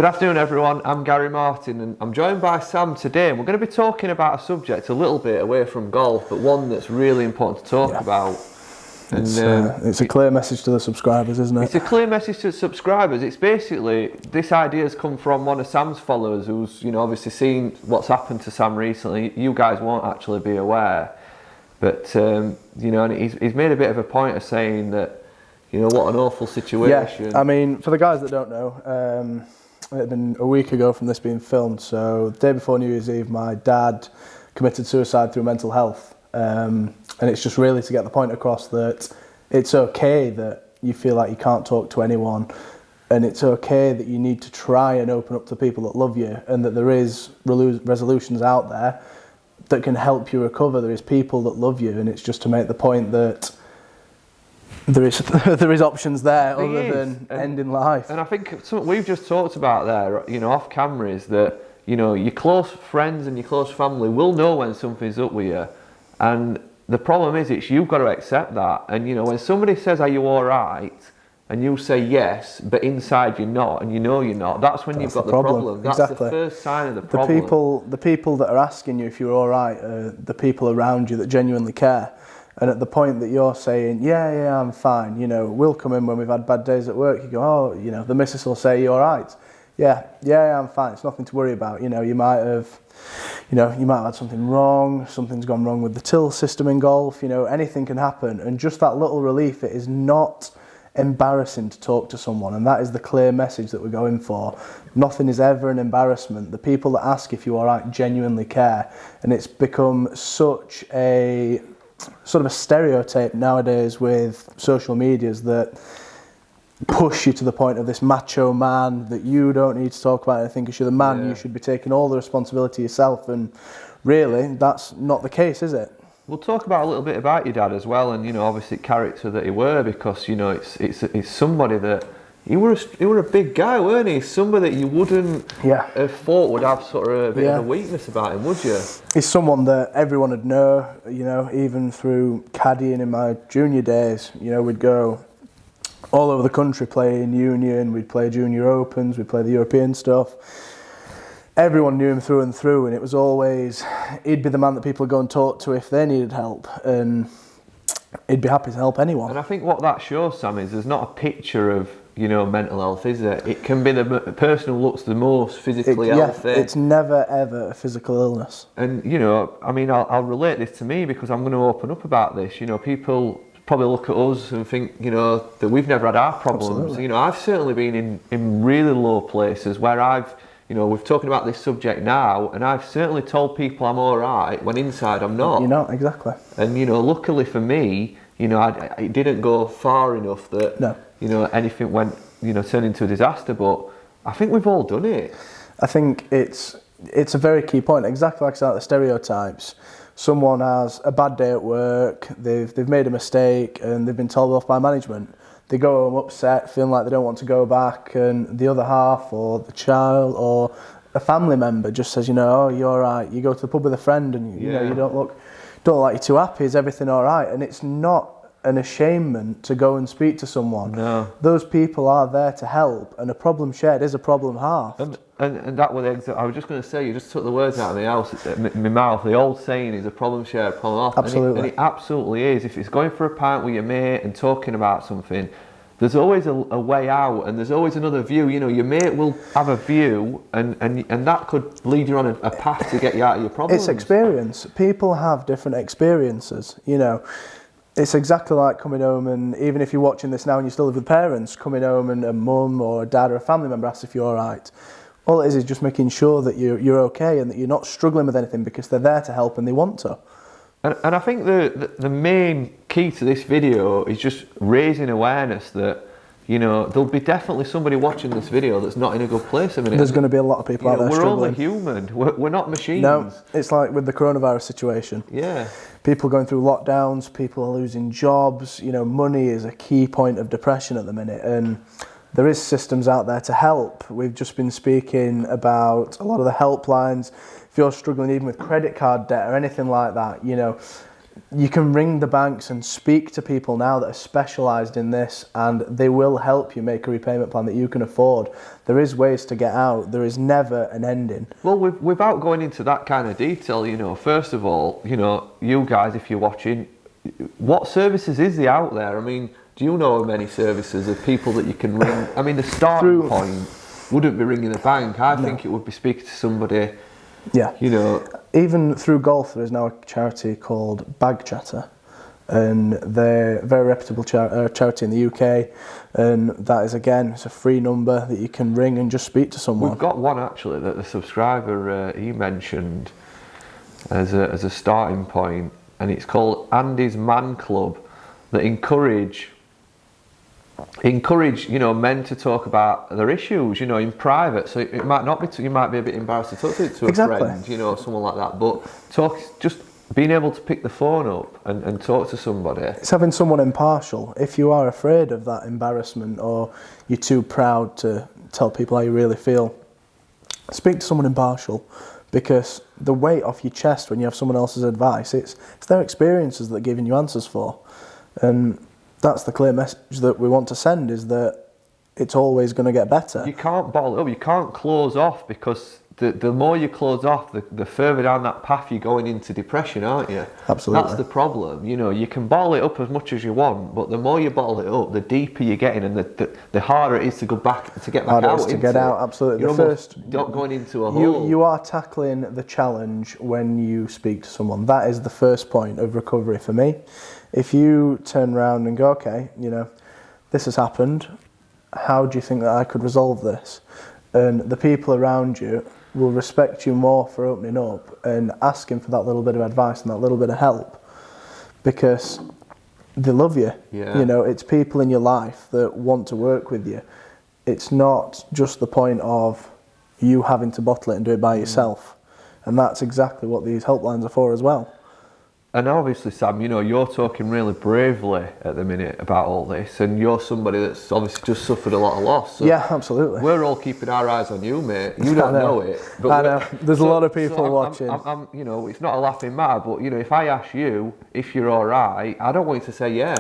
Good afternoon everyone, I'm Gary Martin and I'm joined by Sam today, and we're going to be talking about a subject a little bit away from golf, but one that's really important to talk about. And it's a clear message to the subscribers, isn't it? It's a clear message to the subscribers. It's basically, this idea has come from one of Sam's followers who's, obviously seen what's happened to Sam recently. You guys won't actually be aware, but, and he's made a bit of a point of saying that, what an awful situation. Yeah, I mean, for the guys that don't know, it had been a week ago from this being filmed, so the day before New Year's Eve, my dad committed suicide through mental health. And it's just really to get the point across that it's okay that you feel like you can't talk to anyone, and it's okay that you need to try and open up to people that love you, and that there is resolutions out there that can help you recover. There is people that love you, and it's just to make the point that there is options there other than ending life. And I think something we've just talked about there, off camera, is that your close friends and your close family will know when something's up with you, and the problem is you've got to accept that. And when somebody says, "Are you all right?" and you say yes, but inside you're not, and you're not, that's when you've got the problem. That's exactly the first sign of the problem. The people that are asking you if you're all right are the people around you that genuinely care. And at the point that you're saying, yeah, I'm fine, we'll come in when we've had bad days at work, you go, oh, the missus will say, you all right? Yeah, I'm fine, it's nothing to worry about. You might have had something wrong, something's gone wrong with the till system in golf, anything can happen. And just that little relief, it is not embarrassing to talk to someone, and that is the clear message that we're going for. Nothing is ever an embarrassment. The people that ask if you're all right genuinely care, and it's become such a sort of a stereotype nowadays with social medias that push you to the point of this macho man that you don't need to talk about anything because you're the man. You should be taking all the responsibility yourself, and really that's not the case, is it? We'll talk about a little bit about your dad as well, and obviously character that he were, because it's somebody that he were a big guy, weren't he? Somebody that you wouldn't have thought would have sort of a bit of a weakness about him, would you? He's someone that everyone would know, even through caddying in my junior days. We'd go all over the country playing union, we'd play junior opens, we'd play the European stuff. Everyone knew him through and through, and it was always, he'd be the man that people would go and talk to if they needed help, and he'd be happy to help anyone. And I think what that shows, Sam, is there's not a picture of mental health, is there? It can be the person who looks the most physically healthy. It's never ever a physical illness. And I'll relate this to me because I'm going to open up about this. People probably look at us and think that we've never had our problems. Absolutely. I've certainly been in really low places where I've we're talking about this subject now, and I've certainly told people I'm all right when inside I'm not. You're not, exactly. And luckily for me, it didn't go far enough that anything went turned into a disaster. But I think we've all done it. I think it's a very key point. Exactly like I said, the stereotypes. Someone has a bad day at work, they've made a mistake, and they've been told off by management. They go home upset, feeling like they don't want to go back, and the other half, or the child, or a family member just says, oh, you're all right. You go to the pub with a friend, and you don't look like you're too happy. Is everything all right? And it's not an ashamed to go and speak to someone. No. Those people are there to help, and a problem shared is a problem halved. And that was I was just going to say, you just took the words out of my mouth. The old saying is a problem shared, problem halved. Absolutely. And it absolutely is. If it's going for a pint with your mate and talking about something, there's always a way out, and there's always another view. Your mate will have a view, and that could lead you on a path to get you out of your problems. It's experience. People have different experiences, It's exactly like coming home, and even if you're watching this now and you still live with parents, coming home and a mum or a dad or a family member asks if you're all right. All it is just making sure that you're okay and that you're not struggling with anything, because they're there to help and they want to. And I think the main key to this video is just raising awareness that there'll be definitely somebody watching this video that's not in a good place a minute. There's going to be a lot of people out there struggling. We're only human. We're not machines. No, it's like with the coronavirus situation. Yeah. People going through lockdowns, people are losing jobs. Money is a key point of depression at the minute, and there is systems out there to help. We've just been speaking about a lot of the helplines. If you're struggling even with credit card debt or anything like that, you can ring the banks and speak to people now that are specialised in this, and they will help you make a repayment plan that you can afford. There is ways to get out. There is never an ending. Well, without going into that kind of detail, first of all, you guys, if you're watching, what services is there out there? I mean, do you know of many services of people that you can ring? I mean, the starting point wouldn't be ringing the bank. I think it would be speaking to somebody. Yeah. Even through golf, there is now a charity called Bag Chatter, and they're a very reputable charity in the UK, and that is, again, it's a free number that you can ring and just speak to someone. We've got one actually that the subscriber he mentioned as a starting point, and it's called Andy's Man Club, that encourage men to talk about their issues, in private. So it might not be, you might be a bit embarrassed to talk to a friend, someone like that. But just being able to pick the phone up and talk to somebody. It's having someone impartial. If you are afraid of that embarrassment, or you're too proud to tell people how you really feel, speak to someone impartial, because the weight off your chest when you have someone else's advice, it's their experiences that they're giving you answers for. And that's the clear message that we want to send, is that it's always going to get better. You can't bottle it up, you can't close off, because the more you close off, the further down that path you're going into depression, aren't you? Absolutely. That's the problem. You can bottle it up as much as you want, but the more you bottle it up, the deeper you're getting, and the harder it is to get back out. To get out, absolutely. You're not going into a hole. You are tackling the challenge when you speak to someone. That is the first point of recovery for me. If you turn around and go, okay, this has happened, how do you think that I could resolve this? And the people around you will respect you more for opening up and asking for that little bit of advice and that little bit of help, because they love you. Yeah. It's people in your life that want to work with you. It's not just the point of you having to bottle it and do it by yourself. And that's exactly what these helplines are for as well. And obviously, Sam, you're talking really bravely at the minute about all this, and you're somebody that's obviously just suffered a lot of loss. So yeah, absolutely. We're all keeping our eyes on you, mate. You don't know it. But I know. There's a lot of people watching. I'm, it's not a laughing matter, but if I ask you if you're all right, I don't want you to say yeah.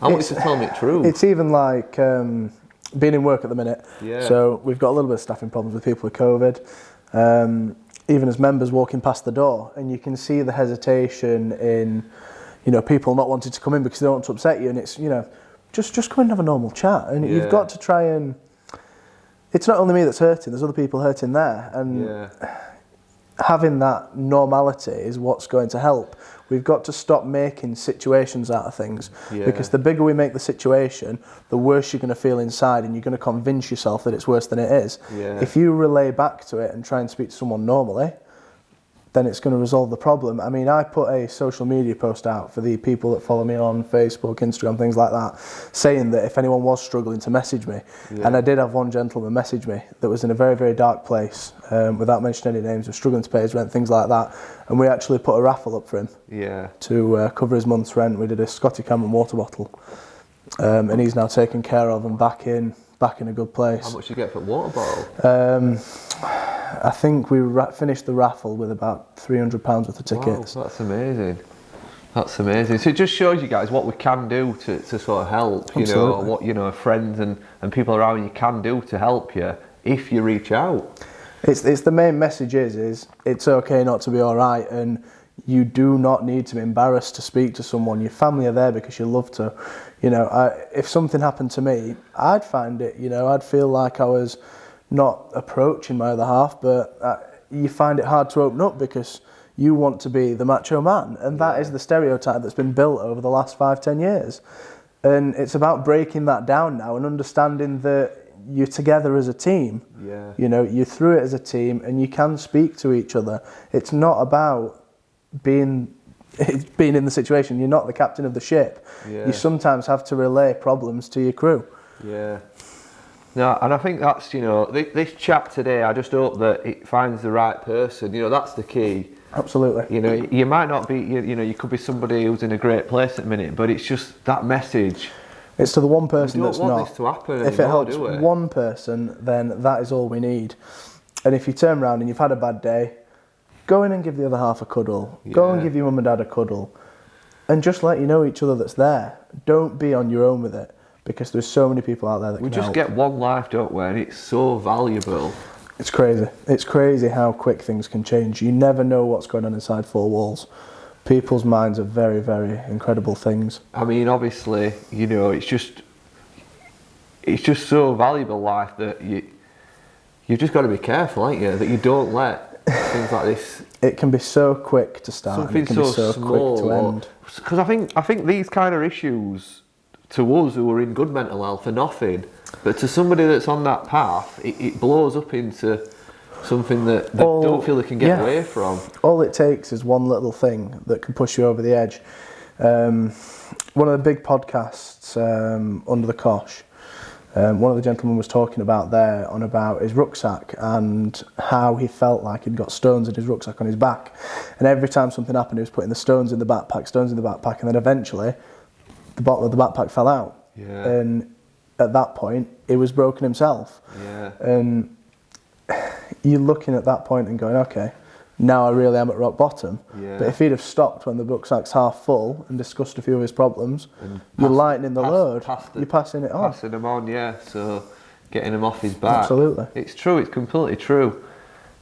I want you to tell me the truth. It's even like being in work at the minute. Yeah. So we've got a little bit of staffing problems with people with COVID. Even as members walking past the door, and you can see the hesitation in, people not wanting to come in because they don't want to upset you, and it's, just come in and have a normal chat, and you've got to try and, it's not only me that's hurting, there's other people hurting there, and having that normality is what's going to help. We've got to stop making situations out of things, because the bigger we make the situation, the worse you're going to feel inside, and you're going to convince yourself that it's worse than it is. If you relay back to it and try and speak to someone normally, then it's going to resolve the problem. I mean, I put a social media post out for the people that follow me on Facebook, Instagram, things like that, saying that if anyone was struggling to message me, and I did have one gentleman message me that was in a very, very dark place, without mentioning any names, was struggling to pay his rent, things like that, and we actually put a raffle up for him to cover his month's rent. We did a Scotty Cameron water bottle, and he's now taken care of and back in a good place. How much do you get for a water bottle? I think we finished the raffle with about £300 worth of tickets. Wow, that's amazing. That's amazing. So it just shows you guys what we can do to sort of help, what friends and people around you can do to help you if you reach out. It's the main message is it's okay not to be all right, and you do not need to be embarrassed to speak to someone. Your family are there because you love to. If something happened to me, I'd find it, I'd feel like I was not approaching my other half, but you find it hard to open up because you want to be the macho man, and that is the stereotype that's been built over the last 5-10 years. And it's about breaking that down now and understanding that you're together as a team. You're through it as a team, and you can speak to each other. It's not about being in the situation. You're not the captain of the ship. You sometimes have to relay problems to your crew. No, and I think that's, this chat today, I just hope that it finds the right person. That's the key. Absolutely. You might not be, you could be somebody who's in a great place at the minute, but it's just that message. It's to the one person that's not. We don't want this to happen If it helps one person, then that is all we need. And if you turn around and you've had a bad day, go in and give the other half a cuddle. Go and give your mum and dad a cuddle. And just let you know each other that's there. Don't be on your own with it, because there's so many people out there that we can just help. get one life, don't we? And it's so valuable. It's crazy. It's crazy how quick things can change. You never know what's going on inside four walls. People's minds are very, very incredible things. I mean, obviously, you know, it's just so valuable, life, that you've just got to be careful, ain't you? That you don't let things like this. It can be so quick to start. Something and it can so be so small, quick to end. Because I think these kind of issues, to us who are in good mental health, are nothing. But to somebody that's on that path, it blows up into something that they don't feel they can get away from. All it takes is one little thing that can push you over the edge. One of the big podcasts, Under the Cosh, one of the gentlemen was talking about his rucksack and how he felt like he'd got stones in his rucksack on his back. And every time something happened, he was putting the stones in the backpack, and then eventually the bottom of the backpack fell out. Yeah. And at that point, he was broken himself. Yeah. And you're looking at that point and going, okay, now I really am at rock bottom. Yeah. But if he'd have stopped when the rucksack's half full and discussed a few of his problems, you're lightening the load. You're passing it on. Passing them on, yeah. So getting them off his back. Absolutely. It's true. It's completely true.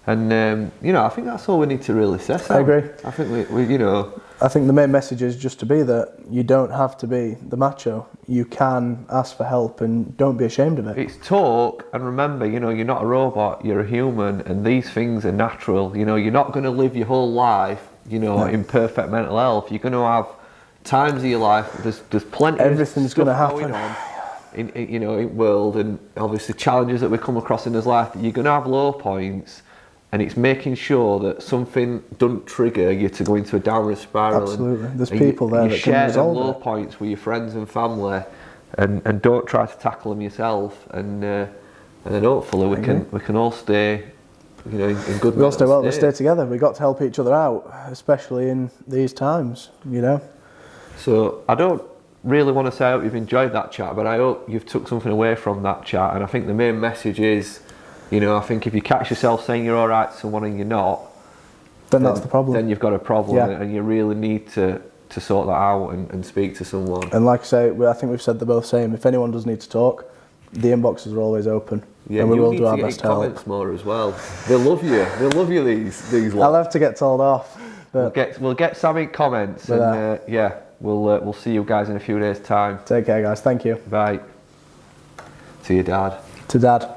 And you know, I think that's all we need to really set. I agree. I think we you know. I think the main message is just to be that you don't have to be the macho. You can ask for help and don't be ashamed of it. It's talk, and remember, you know, you're not a robot, you're a human, and these things are natural. You know, you're not going to live your whole life, you know, in perfect mental health. You're going to have times of your life, there's plenty Everything's of stuff going to happen. going on in you know, in world, and obviously challenges that we come across in this life. You're going to have low points. And it's making sure that something doesn't trigger you to go into a downward spiral. Absolutely. There's people there that can share them resolve low it. points with your friends and family, and don't try to tackle them yourself. And then hopefully we can all stay, you know, in good. We all stay well. We stay together. We got to help each other out, especially in these times. You know. So I don't really want to say I hope you've enjoyed that chat, but I hope you've took something away from that chat. And I think the main message is, you know, I think if you catch yourself saying you're all right to someone and you're not, then that's the problem. Then you've got a problem, Yeah. and you really need to sort that out and speak to someone. And like I say, I think we've said the both same. If anyone does need to talk, the inboxes are always open, and we will do our best to help. Comments more as well. They love you. They love you. These I'll have to get told off. But we'll get some in comments, and we'll see you guys in a few days' time. Take care, guys. Thank you. Bye. To your dad. To Dad.